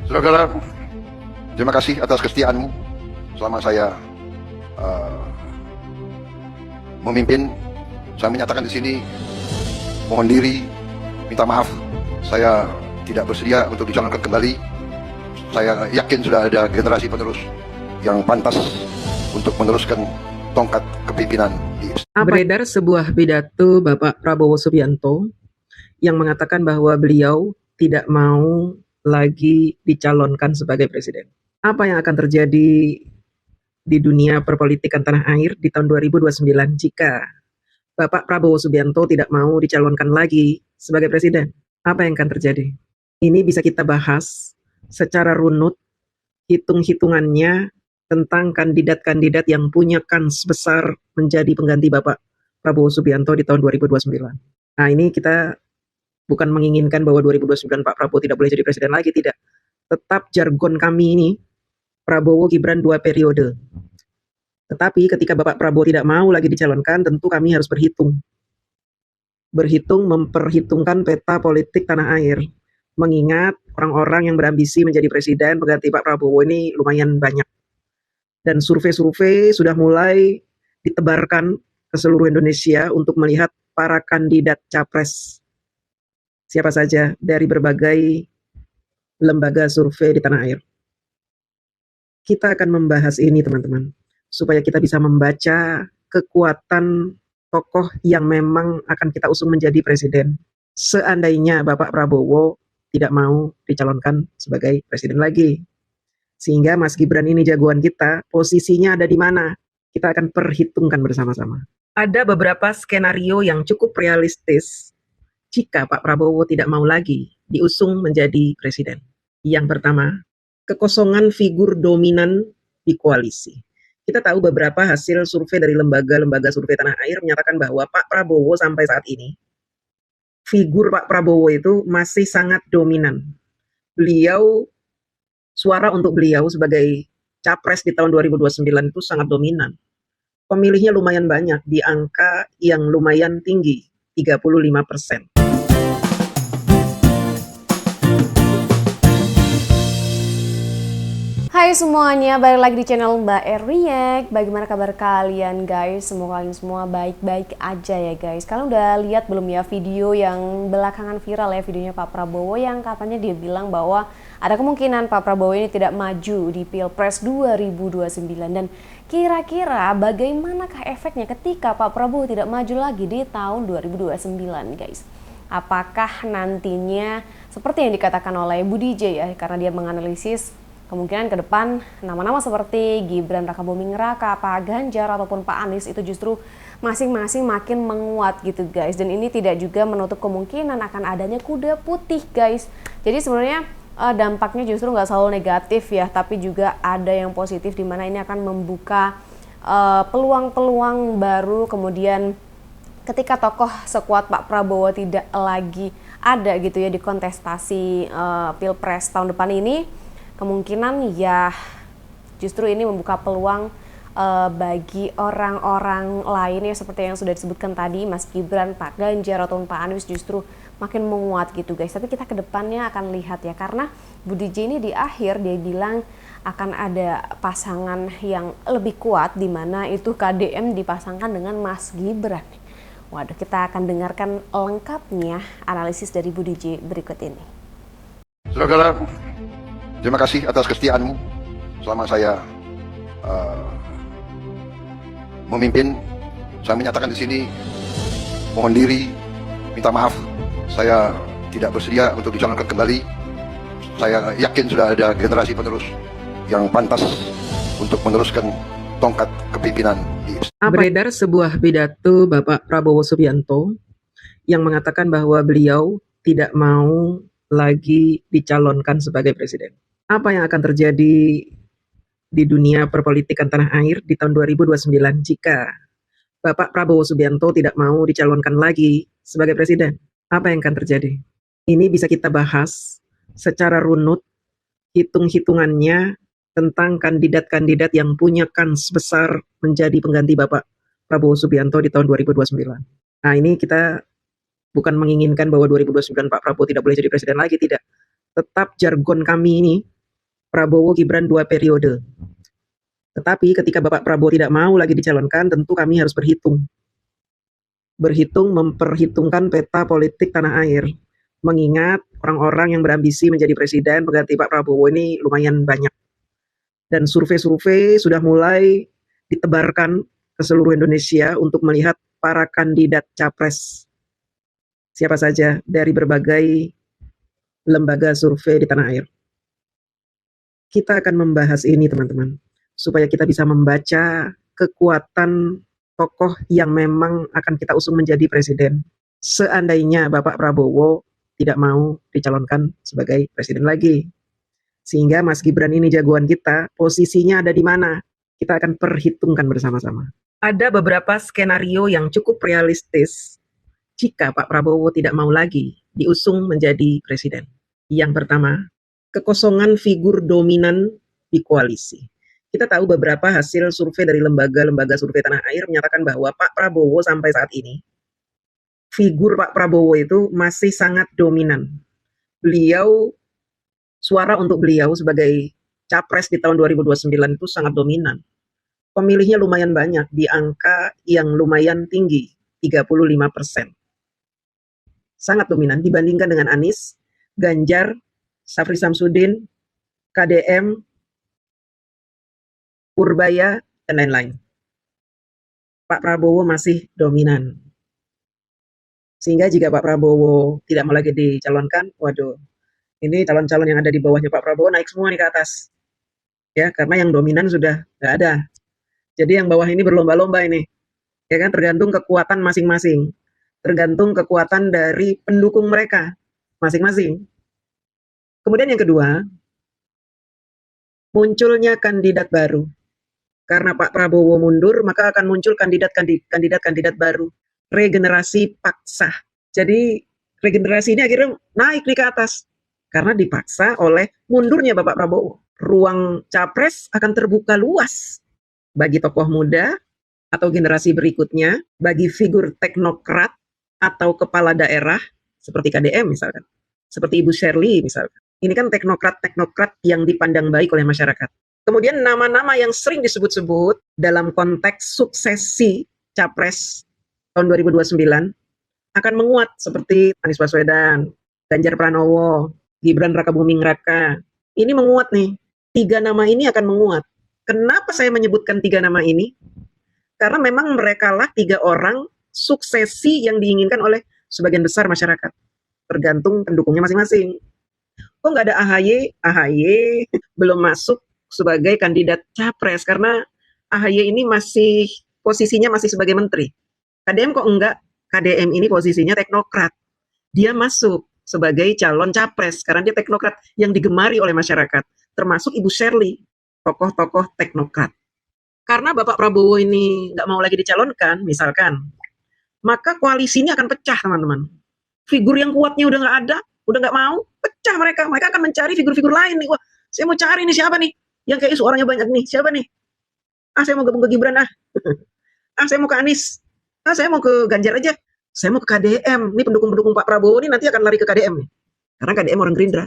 Saudara, terima kasih atas kesetiaanmu selama saya memimpin. Saya menyatakan di sini, mohon diri, minta maaf. Saya tidak bersedia untuk dicalonkan kembali. Saya yakin sudah ada generasi penerus yang pantas untuk meneruskan tongkat kepimpinan di Beredar sebuah pidato Bapak Prabowo Subianto yang mengatakan bahwa beliau tidak mau lagi dicalonkan sebagai presiden. Apa yang akan terjadi di dunia perpolitikan tanah air di tahun 2029 jika Bapak Prabowo Subianto tidak mau dicalonkan lagi sebagai presiden? Apa yang akan terjadi? Ini bisa kita bahas secara runut, hitung-hitungannya tentang kandidat-kandidat yang punya kans besar menjadi pengganti Bapak Prabowo Subianto di tahun 2029. Nah, ini kita bukan menginginkan bahwa 2029 Pak Prabowo tidak boleh jadi presiden lagi, tidak. Tetap jargon kami ini, Prabowo Gibran 2 periode. Tetapi ketika Bapak Prabowo tidak mau lagi dicalonkan, tentu kami harus berhitung. Memperhitungkan peta politik tanah air. Mengingat orang-orang yang berambisi menjadi presiden pengganti Pak Prabowo ini lumayan banyak. Dan survei-survei sudah mulai ditebarkan ke seluruh Indonesia untuk melihat para kandidat capres siapa saja dari berbagai lembaga survei di tanah air. Kita akan membahas ini teman-teman, supaya kita bisa membaca kekuatan tokoh yang memang akan kita usung menjadi presiden. Seandainya Bapak Prabowo tidak mau dicalonkan sebagai presiden lagi. Sehingga Mas Gibran ini jagoan kita, posisinya ada di mana? Kita akan perhitungkan bersama-sama. Ada beberapa skenario yang cukup realistis jika Pak Prabowo tidak mau lagi diusung menjadi presiden. Yang pertama, kekosongan figur dominan di koalisi. Kita tahu beberapa hasil survei dari lembaga-lembaga survei tanah air menyatakan bahwa Pak Prabowo sampai saat ini, figur Pak Prabowo itu masih sangat dominan. Suara untuk beliau sebagai capres di tahun 2029 itu sangat dominan. Pemilihnya lumayan banyak, di angka yang lumayan tinggi, 35%. Hai semuanya, balik lagi di channel Mbak React. Bagaimana kabar kalian guys? Semoga kalian semua baik-baik aja ya guys. Kalian udah lihat belum ya video yang belakangan viral ya, videonya Pak Prabowo yang katanya dia bilang bahwa ada kemungkinan Pak Prabowo ini tidak maju di Pilpres 2029. Dan kira-kira bagaimanakah efeknya ketika Pak Prabowo tidak maju lagi di tahun 2029 guys? Apakah nantinya seperti yang dikatakan oleh Budi J ya, karena dia menganalisis kemungkinan ke depan nama-nama seperti Gibran Rakabuming Raka, Pak Ganjar ataupun Pak Anies itu justru masing-masing makin menguat gitu guys. Dan ini tidak juga menutup kemungkinan akan adanya kuda putih guys. Jadi sebenarnya dampaknya justru nggak selalu negatif ya, tapi juga ada yang positif di mana ini akan membuka peluang-peluang baru. Kemudian ketika tokoh sekuat Pak Prabowo tidak lagi ada gitu ya di kontestasi Pilpres tahun depan ini, kemungkinan ya justru ini membuka peluang bagi orang-orang lainnya seperti yang sudah disebutkan tadi, Mas Gibran, Pak Ganjar ataupun Pak Anies justru makin menguat gitu guys. Tapi kita ke depannya akan lihat ya, karena Budi J ini di akhir dia bilang akan ada pasangan yang lebih kuat, di mana itu KDM dipasangkan dengan Mas Gibran. Waduh, kita akan dengarkan lengkapnya analisis dari Budi J berikut ini. Saudara, terima kasih atas kesetiaanmu selama saya memimpin. Saya menyatakan di sini, mohon diri, minta maaf. Saya tidak bersedia untuk dicalonkan kembali. Saya yakin sudah ada generasi penerus yang pantas untuk meneruskan tongkat kepimpinan di Beredar sebuah pidato Bapak Prabowo Subianto yang mengatakan bahwa beliau tidak mau lagi dicalonkan sebagai presiden. Apa yang akan terjadi di dunia perpolitikan tanah air di tahun 2029 jika Bapak Prabowo Subianto tidak mau dicalonkan lagi sebagai presiden? Apa yang akan terjadi? Ini bisa kita bahas secara runut, hitung-hitungannya tentang kandidat-kandidat yang punya kans besar menjadi pengganti Bapak Prabowo Subianto di tahun 2029. Nah, ini kita bukan menginginkan bahwa 2029 Pak Prabowo tidak boleh jadi presiden lagi, tidak. Tetap jargon kami ini, Prabowo Gibran 2 periode. Tetapi ketika Bapak Prabowo tidak mau lagi dicalonkan, tentu kami harus memperhitungkan peta politik tanah air. Mengingat orang-orang yang berambisi menjadi presiden pengganti Pak Prabowo ini lumayan banyak. Dan survei-survei sudah mulai ditebarkan ke seluruh Indonesia untuk melihat para kandidat capres siapa saja dari berbagai lembaga survei di tanah air. Kita akan membahas ini teman-teman, supaya kita bisa membaca kekuatan tokoh yang memang akan kita usung menjadi presiden. Seandainya Bapak Prabowo tidak mau dicalonkan sebagai presiden lagi. Sehingga Mas Gibran ini jagoan kita, posisinya ada di mana? Kita akan perhitungkan bersama-sama. Ada beberapa skenario yang cukup realistis jika Pak Prabowo tidak mau lagi diusung menjadi presiden. Yang pertama, kekosongan figur dominan di koalisi. Kita tahu beberapa hasil survei dari lembaga-lembaga survei tanah air menyatakan bahwa Pak Prabowo sampai saat ini, figur Pak Prabowo itu masih sangat dominan. Suara untuk beliau sebagai capres di tahun 2029 itu sangat dominan. Pemilihnya lumayan banyak, di angka yang lumayan tinggi, 35%. Sangat dominan dibandingkan dengan Anies, Ganjar, Syafri Samsudin, KDM, Purbaya, dan lain-lain. Pak Prabowo masih dominan. Sehingga jika Pak Prabowo tidak mau lagi dicalonkan, waduh, ini calon-calon yang ada di bawahnya Pak Prabowo naik semua nih ke atas. Ya, karena yang dominan sudah nggak ada. Jadi yang bawah ini berlomba-lomba ini. Ya kan, tergantung kekuatan masing-masing. Tergantung kekuatan dari pendukung mereka masing-masing. Kemudian yang kedua, munculnya kandidat baru. Karena Pak Prabowo mundur, maka akan muncul kandidat baru. Regenerasi paksa. Jadi regenerasi ini akhirnya naik ke atas. Karena dipaksa oleh mundurnya Bapak Prabowo. Ruang capres akan terbuka luas bagi tokoh muda atau generasi berikutnya, bagi figur teknokrat atau kepala daerah seperti KDM misalkan, seperti Ibu Shirley misalkan. Ini kan teknokrat yang dipandang baik oleh masyarakat. Kemudian nama-nama yang sering disebut-sebut dalam konteks suksesi capres tahun 2029 akan menguat seperti Anies Baswedan, Ganjar Pranowo, Gibran Rakabuming Raka. Ini menguat nih. 3 nama ini akan menguat. Kenapa saya menyebutkan 3 nama ini? Karena memang merekalah 3 orang suksesi yang diinginkan oleh sebagian besar masyarakat. Tergantung pendukungnya masing-masing. Kok nggak ada AHY belum masuk sebagai kandidat capres karena AHY ini masih posisinya masih sebagai menteri. KDM kok enggak? KDM ini posisinya teknokrat. Dia masuk sebagai calon capres karena dia teknokrat yang digemari oleh masyarakat, termasuk Ibu Shirley, tokoh-tokoh teknokrat. Karena Bapak Prabowo ini nggak mau lagi dicalonkan, misalkan, maka koalisi ini akan pecah, teman-teman. Figur yang kuatnya udah nggak ada, udah nggak mau, pecah mereka. Mereka akan mencari figur-figur lain nih. Wah, saya mau cari nih siapa nih yang kayak suaranya banyak nih, siapa nih? Saya mau gabung ke Gibran saya mau ke Anies. Saya mau ke Ganjar aja. Saya mau ke KDM. Ini pendukung-pendukung Pak Prabowo ini nanti akan lari ke KDM nih. Karena KDM orang Gerindra.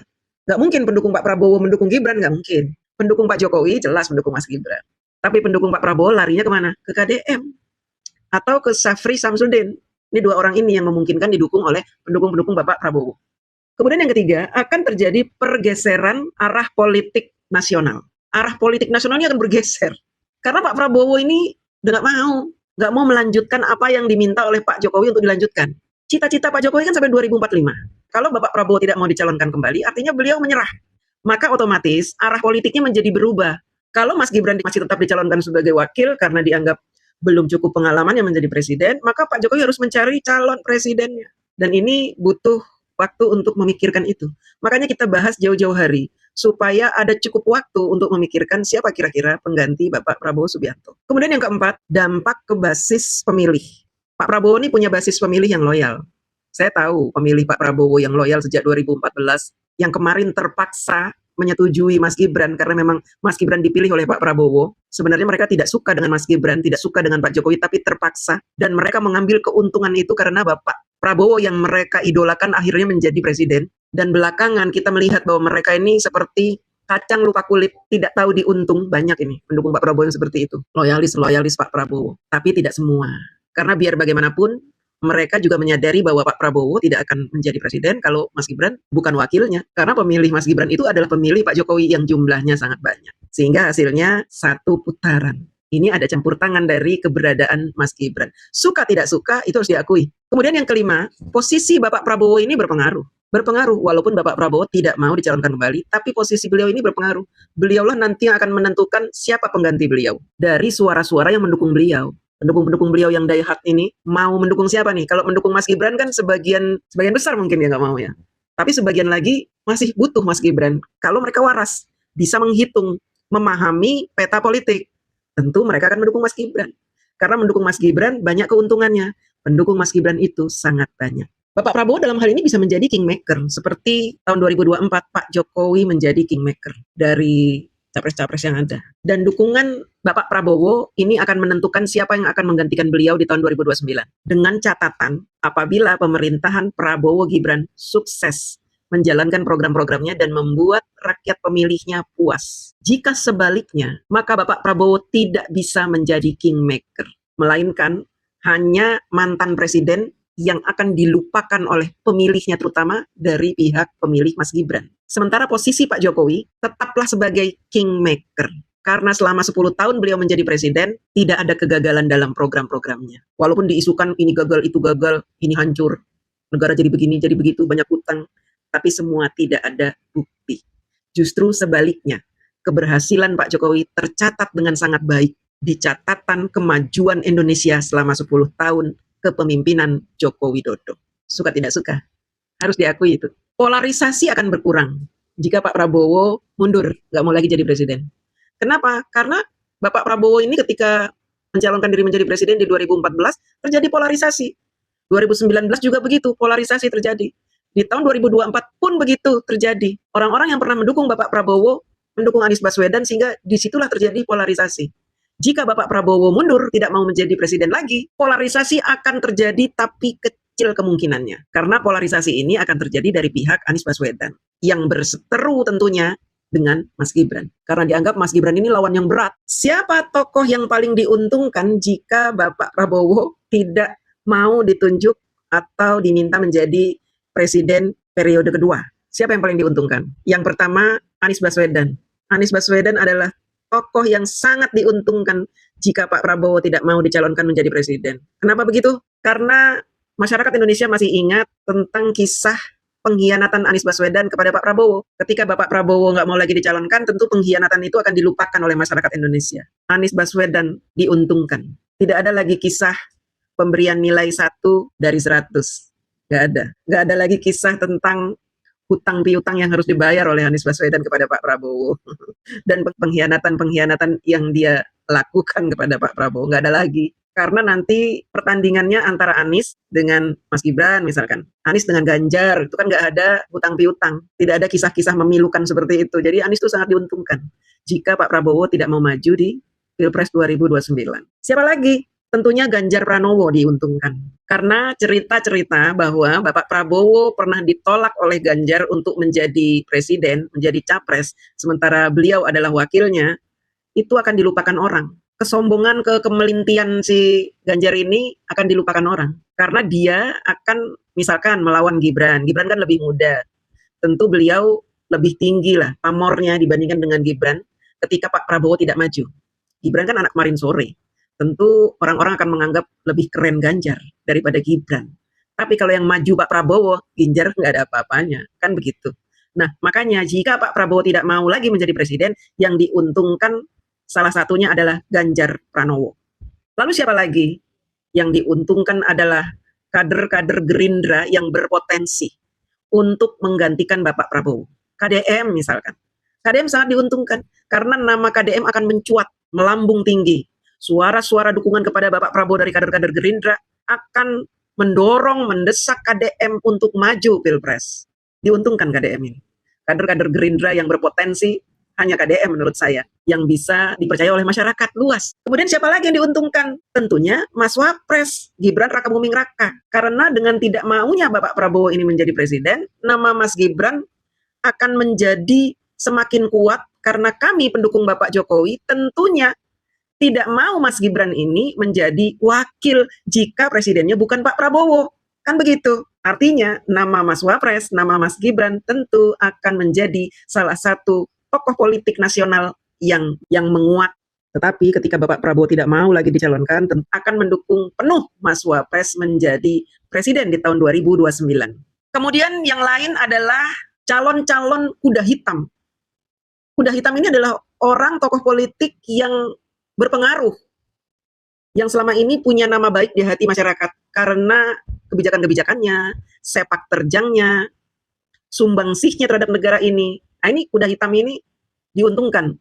Nggak mungkin pendukung Pak Prabowo mendukung Gibran, nggak mungkin. Pendukung Pak Jokowi jelas mendukung Mas Gibran. Tapi pendukung Pak Prabowo larinya kemana? Ke KDM. Atau ke Syafri Samsudin. Ini 2 orang ini yang memungkinkan didukung oleh pendukung-pendukung Bapak Prabowo. Kemudian yang ketiga, akan terjadi pergeseran arah politik nasional. Arah politik nasional ini akan bergeser. Karena Pak Prabowo ini udah nggak mau melanjutkan apa yang diminta oleh Pak Jokowi untuk dilanjutkan. Cita-cita Pak Jokowi kan sampai 2045. Kalau Bapak Prabowo tidak mau dicalonkan kembali, artinya beliau menyerah. Maka otomatis arah politiknya menjadi berubah. Kalau Mas Gibran masih tetap dicalonkan sebagai wakil karena dianggap belum cukup pengalaman yang menjadi presiden, maka Pak Jokowi harus mencari calon presidennya. Dan ini butuh waktu untuk memikirkan itu. Makanya kita bahas jauh-jauh hari, supaya ada cukup waktu untuk memikirkan siapa kira-kira pengganti Bapak Prabowo Subianto. Kemudian yang keempat, dampak ke basis pemilih. Pak Prabowo ini punya basis pemilih yang loyal. Saya tahu pemilih Pak Prabowo yang loyal sejak 2014, yang kemarin terpaksa menyetujui Mas Gibran karena memang Mas Gibran dipilih oleh Pak Prabowo. Sebenarnya mereka tidak suka dengan Mas Gibran, tidak suka dengan Pak Jokowi, tapi terpaksa. Dan mereka mengambil keuntungan itu karena Bapak Prabowo yang mereka idolakan akhirnya menjadi presiden. Dan belakangan kita melihat bahwa mereka ini seperti kacang lupa kulit, tidak tahu diuntung. Banyak ini pendukung Pak Prabowo yang seperti itu, loyalis Pak Prabowo, tapi tidak semua. Karena biar bagaimanapun mereka juga menyadari bahwa Pak Prabowo tidak akan menjadi presiden kalau Mas Gibran bukan wakilnya. Karena pemilih Mas Gibran itu adalah pemilih Pak Jokowi yang jumlahnya sangat banyak. Sehingga hasilnya satu putaran. Ini ada campur tangan dari keberadaan Mas Gibran. Suka tidak suka itu harus diakui. Kemudian yang kelima, posisi Bapak Prabowo ini berpengaruh. Berpengaruh, walaupun Bapak Prabowo tidak mau dicalonkan kembali, tapi posisi beliau ini berpengaruh. Beliaulah nanti yang akan menentukan siapa pengganti beliau. Dari suara-suara yang mendukung beliau. Pendukung-pendukung beliau yang die hard ini mau mendukung siapa nih? Kalau mendukung Mas Gibran kan sebagian besar mungkin ya nggak mau ya. Tapi sebagian lagi masih butuh Mas Gibran. Kalau mereka waras, bisa menghitung, memahami peta politik, tentu mereka akan mendukung Mas Gibran. Karena mendukung Mas Gibran banyak keuntungannya. Pendukung Mas Gibran itu sangat banyak. Bapak Prabowo dalam hal ini bisa menjadi kingmaker. Seperti tahun 2024 Pak Jokowi menjadi kingmaker dari capres-capres yang ada. Dan dukungan Bapak Prabowo ini akan menentukan siapa yang akan menggantikan beliau di tahun 2029. Dengan catatan, apabila pemerintahan Prabowo Gibran sukses menjalankan program-programnya dan membuat rakyat pemilihnya puas. Jika sebaliknya, maka Bapak Prabowo tidak bisa menjadi kingmaker. Melainkan hanya mantan presiden yang akan dilupakan oleh pemilihnya, terutama dari pihak pemilih Mas Gibran. Sementara posisi Pak Jokowi tetaplah sebagai kingmaker. Karena selama 10 tahun beliau menjadi presiden, tidak ada kegagalan dalam program-programnya. Walaupun diisukan ini gagal, itu gagal, ini hancur, negara jadi begini, jadi begitu, banyak utang. Tapi semua tidak ada bukti. Justru sebaliknya, keberhasilan Pak Jokowi tercatat dengan sangat baik di catatan kemajuan Indonesia selama 10 tahun kepemimpinan Joko Widodo. Suka tidak suka, harus diakui itu. Polarisasi akan berkurang jika Pak Prabowo mundur, nggak mau lagi jadi presiden. Kenapa? Karena Bapak Prabowo ini ketika mencalonkan diri menjadi presiden di 2014, terjadi polarisasi. 2019 juga begitu, polarisasi terjadi. Di tahun 2024 pun begitu terjadi. Orang-orang yang pernah mendukung Bapak Prabowo, mendukung Anies Baswedan, sehingga disitulah terjadi polarisasi. Jika Bapak Prabowo mundur, tidak mau menjadi presiden lagi, polarisasi akan terjadi tapi kecil kemungkinannya. Karena polarisasi ini akan terjadi dari pihak Anies Baswedan, yang berseteru tentunya dengan Mas Gibran. Karena dianggap Mas Gibran ini lawan yang berat. Siapa tokoh yang paling diuntungkan jika Bapak Prabowo tidak mau ditunjuk atau diminta menjadi presiden periode kedua? Siapa yang paling diuntungkan? Yang pertama, Anies Baswedan. Anies Baswedan adalah tokoh yang sangat diuntungkan jika Pak Prabowo tidak mau dicalonkan menjadi presiden. Kenapa begitu? Karena masyarakat Indonesia masih ingat tentang kisah pengkhianatan Anies Baswedan kepada Pak Prabowo. Ketika Bapak Prabowo nggak mau lagi dicalonkan, tentu pengkhianatan itu akan dilupakan oleh masyarakat Indonesia. Anies Baswedan diuntungkan. Tidak ada lagi kisah pemberian nilai 1 dari 100. Nggak ada. Nggak ada lagi kisah tentang hutang piutang yang harus dibayar oleh Anies Baswedan kepada Pak Prabowo. Dan pengkhianatan-pengkhianatan yang dia lakukan kepada Pak Prabowo. Nggak ada lagi. Karena nanti pertandingannya antara Anies dengan Mas Gibran misalkan. Anies dengan Ganjar, itu kan nggak ada hutang piutang. Tidak ada kisah-kisah memilukan seperti itu. Jadi Anies itu sangat diuntungkan jika Pak Prabowo tidak mau maju di Pilpres 2029. Siapa lagi? Tentunya Ganjar Pranowo diuntungkan. Karena cerita-cerita bahwa Bapak Prabowo pernah ditolak oleh Ganjar untuk menjadi presiden, menjadi capres, sementara beliau adalah wakilnya, itu akan dilupakan orang. Kesombongan, kemelintian si Ganjar ini akan dilupakan orang. Karena dia akan misalkan melawan Gibran. Gibran kan lebih muda. Tentu beliau lebih tinggi lah pamornya dibandingkan dengan Gibran ketika Pak Prabowo tidak maju. Gibran kan anak kemarin sore. Tentu orang-orang akan menganggap lebih keren Ganjar daripada Gibran. Tapi kalau yang maju Pak Prabowo, Ganjar nggak ada apa-apanya. Kan begitu. Nah, makanya jika Pak Prabowo tidak mau lagi menjadi presiden, yang diuntungkan salah satunya adalah Ganjar Pranowo. Lalu siapa lagi? Yang diuntungkan adalah kader-kader Gerindra yang berpotensi untuk menggantikan Bapak Prabowo. KDM misalkan. KDM sangat diuntungkan karena nama KDM akan mencuat, melambung tinggi. Suara-suara dukungan kepada Bapak Prabowo dari kader-kader Gerindra akan mendorong, mendesak KDM untuk maju Pilpres. Diuntungkan KDM ini. Kader-kader Gerindra yang berpotensi, hanya KDM menurut saya, yang bisa dipercaya oleh masyarakat luas. Kemudian siapa lagi yang diuntungkan? Tentunya Mas Wapres, Gibran Rakabuming Raka. Karena dengan tidak maunya Bapak Prabowo ini menjadi presiden, nama Mas Gibran akan menjadi semakin kuat karena kami pendukung Bapak Jokowi tentunya tidak mau Mas Gibran ini menjadi wakil jika presidennya bukan Pak Prabowo. Kan begitu. Artinya nama Mas Wapres, nama Mas Gibran tentu akan menjadi salah satu tokoh politik nasional yang menguat. Tetapi ketika Bapak Prabowo tidak mau lagi dicalonkan, akan mendukung penuh Mas Wapres menjadi presiden di tahun 2029. Kemudian yang lain adalah calon-calon kuda hitam. Kuda hitam ini adalah orang tokoh politik yang berpengaruh, yang selama ini punya nama baik di hati masyarakat karena kebijakan-kebijakannya, sepak terjangnya, sumbangsihnya terhadap negara ini. Nah, ini kuda hitam ini diuntungkan.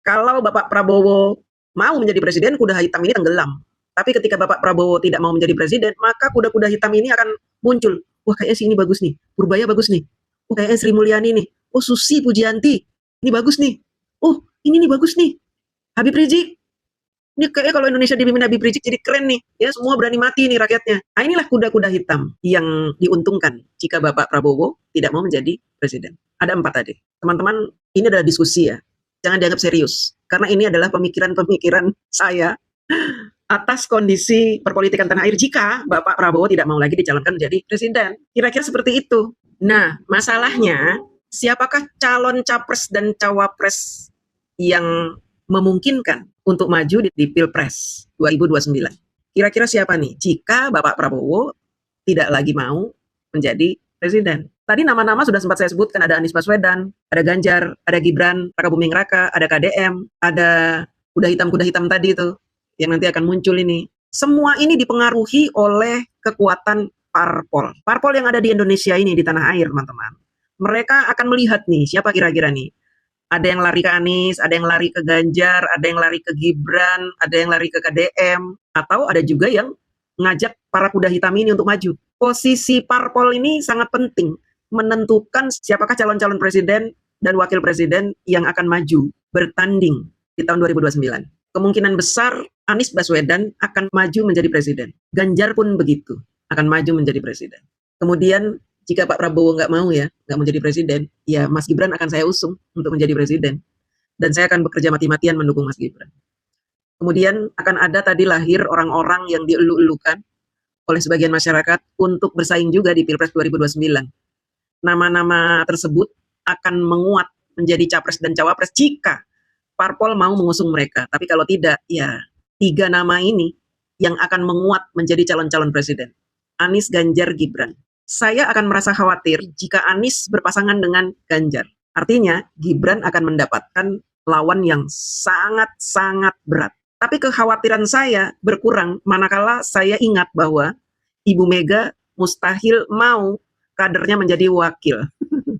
Kalau Bapak Prabowo mau menjadi presiden, kuda hitam ini tenggelam. Tapi ketika Bapak Prabowo tidak mau menjadi presiden, maka kuda-kuda hitam ini akan muncul. Wah, kayaknya si ini bagus nih. Purbaya bagus nih. Oh, kayaknya Sri Mulyani nih. Oh, Susi Pujianti. Ini bagus nih. Oh, ini nih bagus nih. Habib Rizik. Ini kayaknya kalau Indonesia dipimpin Habib Rizik jadi keren nih. Ya, semua berani mati nih rakyatnya. Nah, inilah kuda-kuda hitam yang diuntungkan jika Bapak Prabowo tidak mau menjadi presiden. Ada 4 tadi. Teman-teman, ini adalah diskusi ya. Jangan dianggap serius. Karena ini adalah pemikiran-pemikiran saya atas kondisi perpolitikan tanah air jika Bapak Prabowo tidak mau lagi dicalonkan menjadi presiden. Kira-kira seperti itu. Nah, masalahnya siapakah calon capres dan cawapres yang memungkinkan untuk maju di Pilpres 2029? Kira-kira siapa nih jika Bapak Prabowo tidak lagi mau menjadi presiden? Tadi nama-nama sudah sempat saya sebutkan, ada Anies Baswedan, ada Ganjar, ada Gibran, Raka Buming Raka, ada KDM, ada kuda hitam tadi itu yang nanti akan muncul ini. Semua ini dipengaruhi oleh kekuatan parpol. Parpol yang ada di Indonesia ini, di tanah air, teman-teman. Mereka akan melihat nih, siapa kira-kira nih. Ada yang lari ke Anies, ada yang lari ke Ganjar, ada yang lari ke Gibran, ada yang lari ke KDM, atau ada juga yang ngajak para kuda hitam ini untuk maju. Posisi parpol ini sangat penting, menentukan siapakah calon-calon presiden dan wakil presiden yang akan maju bertanding di tahun 2029. Kemungkinan besar Anies Baswedan akan maju menjadi presiden. Ganjar pun begitu, akan maju menjadi presiden. Kemudian jika Pak Prabowo nggak mau ya, nggak menjadi presiden, ya Mas Gibran akan saya usung untuk menjadi presiden. Dan saya akan bekerja mati-matian mendukung Mas Gibran. Kemudian akan ada tadi lahir orang-orang yang dielu-elukan oleh sebagian masyarakat untuk bersaing juga di Pilpres 2029. Nama-nama tersebut akan menguat menjadi capres dan cawapres jika parpol mau mengusung mereka. Tapi kalau tidak, ya 3 nama ini yang akan menguat menjadi calon-calon presiden. Anies, Ganjar, Gibran. Saya akan merasa khawatir jika Anies berpasangan dengan Ganjar. Artinya, Gibran akan mendapatkan lawan yang sangat-sangat berat. Tapi kekhawatiran saya berkurang manakala saya ingat bahwa Ibu Mega mustahil mau kadernya menjadi wakil.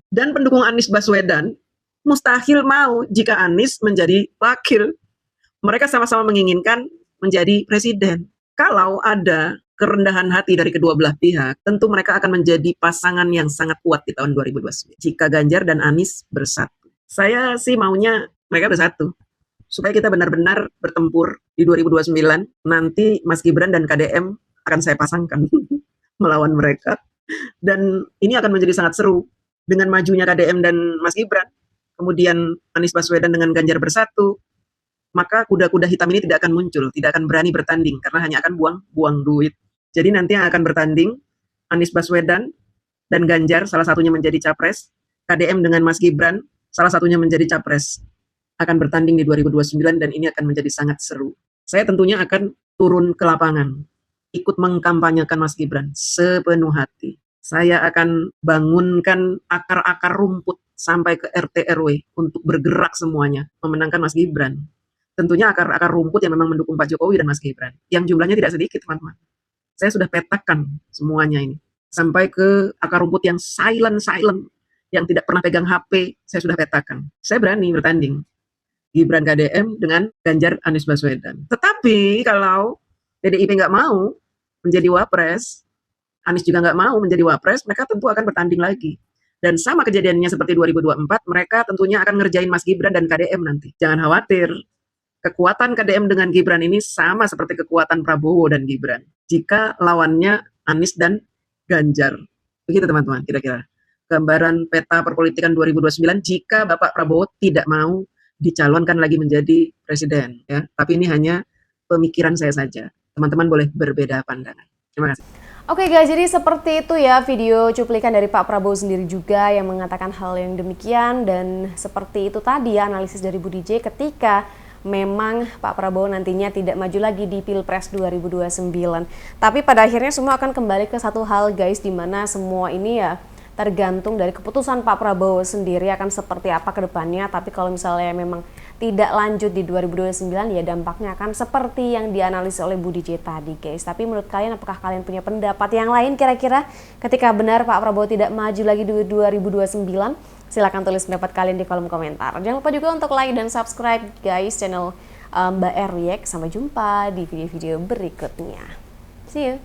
Dan pendukung Anies Baswedan mustahil mau jika Anies menjadi wakil. Mereka sama-sama menginginkan menjadi presiden. Kalau ada kerendahan hati dari kedua belah pihak, tentu mereka akan menjadi pasangan yang sangat kuat di tahun 2029. Jika Ganjar dan Anies bersatu. Saya sih maunya mereka bersatu. Supaya kita benar-benar bertempur di 2029. Nanti Mas Gibran dan KDM akan saya pasangkan melawan mereka. Dan ini akan menjadi sangat seru dengan majunya KDM dan Mas Gibran, kemudian Anies Baswedan dengan Ganjar bersatu, maka kuda-kuda hitam ini tidak akan muncul, tidak akan berani bertanding karena hanya akan buang duit. Jadi nanti yang akan bertanding Anies Baswedan dan Ganjar, salah satunya menjadi capres, KDM dengan Mas Gibran, salah satunya menjadi capres, akan bertanding di 2029 dan ini akan menjadi sangat seru. Saya tentunya akan turun ke lapangan, ikut mengkampanyekan Mas Gibran sepenuh hati. Saya akan bangunkan akar-akar rumput sampai ke RT RW untuk bergerak semuanya, memenangkan Mas Gibran. Tentunya akar-akar rumput yang memang mendukung Pak Jokowi dan Mas Gibran, yang jumlahnya tidak sedikit, teman-teman. Saya sudah petakan semuanya ini. Sampai ke akar rumput yang silent, yang tidak pernah pegang HP, saya sudah petakan. Saya berani bertanding. Gibran KDM dengan Ganjar Anies Baswedan. Tetapi kalau PDIP nggak mau menjadi wapres, Anies juga nggak mau menjadi wapres, mereka tentu akan bertanding lagi. Dan sama kejadiannya seperti 2024, mereka tentunya akan ngerjain Mas Gibran dan KDM nanti. Jangan khawatir, kekuatan KDM dengan Gibran ini sama seperti kekuatan Prabowo dan Gibran. Jika lawannya Anies dan Ganjar. Begitu teman-teman, kira-kira. gambaran peta perpolitikan 2029 jika Bapak Prabowo tidak mau dicalonkan lagi menjadi presiden ya. Tapi ini hanya pemikiran saya saja. Teman-teman boleh berbeda pandangan. Terima kasih. Oke guys, jadi seperti itu ya video cuplikan dari Pak Prabowo sendiri juga yang mengatakan hal yang demikian, dan seperti itu tadi ya analisis dari Budi J ketika memang Pak Prabowo nantinya tidak maju lagi di Pilpres 2029. Tapi pada akhirnya semua akan kembali ke satu hal guys, di mana semua ini ya tergantung dari keputusan Pak Prabowo sendiri akan seperti apa ke depannya. Tapi kalau misalnya memang tidak lanjut di 2029 ya dampaknya akan seperti yang dianalisis oleh Budi J tadi guys. Tapi menurut kalian, apakah kalian punya pendapat yang lain kira-kira ketika benar Pak Prabowo tidak maju lagi di 2029? Silahkan tulis pendapat kalian di kolom komentar. Jangan lupa juga untuk like dan subscribe guys channel Mbak R React. Sampai jumpa di video-video berikutnya. See you.